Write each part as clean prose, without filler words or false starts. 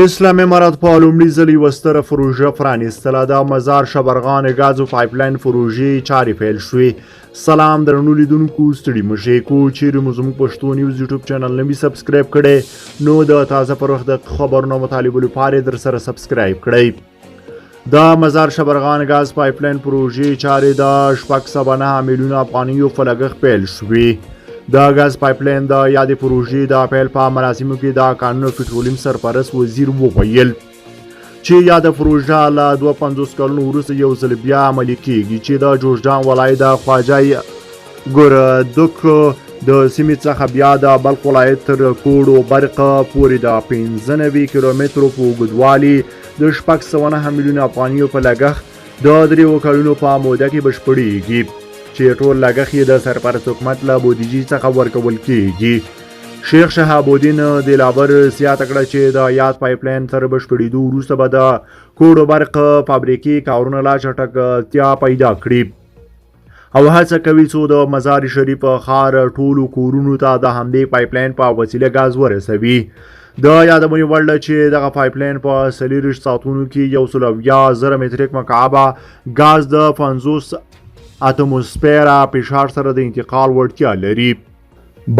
اسلامي امارات په لومړي ځل یوه ستره پروژه پرانیستله. د مزار شبرغان ګازو پایپلاین پروژې چارې پیل شوې. سلام درنو لیدونکو، ستړي مه شئ. کو چیرې مو زموږ پښتو نیوز یوټیوب چینل نه وي سبسکرایب کړی، نو د تازه پر وخت د خبرونو مطالبو لپاره در سره سبسکرایب کړئ. د مزار شبرغان ګاز پایپلاین پروژې چارې د 6.9 میلیونه افغانیو په لګښت پیل شوې. د غاز پایپلاین د یادې پروژې د پیل په مراسمو کې د قانون پټرولیم سرپرست وزیر وویل چې یاده پروژه له 52 کلونو وروسته یو ځل بیا عملي کیږي، چې د جوزجان ولایت د خواجه ګردک د سیمې څخه بیا د بلخ ولایت تر کوډ و برق پورې د 95 کیلومترو په اوږدوالي د 6.9 میلیونه افغانیو په لګښت د 3 کلونو په موده کې بشپړېږي، چې ټول لګښت یې د سرپرست حکومت له بودیجې څخه ورکول کیږي. شیخ شهاب الدین دلابر زیاته کړه چې د یاد پایپلاین تر بشپړېدو وروسته به د کوډ و برق فابریکې کارونه لا چټکتیا پیدا کړي او هڅه کوي څو د مزار شریف ښار ټولو کورونو ته د همدې پایپلاین په وسیله ګاز ورسوي. د یادونې وړ ده چې دغه پایپلاین په 40 ساعتونو کې 120,000 متریک مکعبه ګاز د 50 اتموسفیره فشار سره د انتقال وړتیا لري.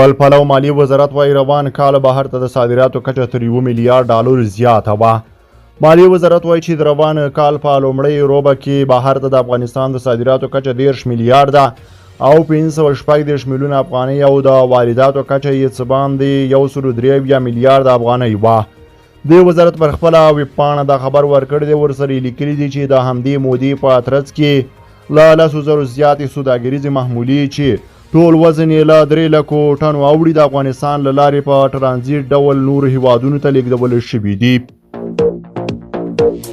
بل پلو مالیې وزارت وايي روان کال بهر ته د صادراتو کچه تر 1 میلیارډ ډالر زیاته وه. مالیې وزارت وايي چې د روان کال په لومړۍ روبه کې بهر ته د افغانستان د صادراتو کچه 10 میلیارډه او 514 میلیونه افغانۍ او د وارداتو کچه یې څه باندې 103 میلیارډ افغانۍ وه. د وزارت پر خپله ویب پاڼه دا خبر ورکړی دی. ورسره لیکلي دي چې د همدې مودې په ترڅ کې له 10,000 زیاتې سوداګریزې محمولې چې ټول وزن یې له 3 لکو ټنو اوړي د افغانستان له لارې په ټرانزیټ ډول نورو هیوادونو ته لیږدول شوي دي.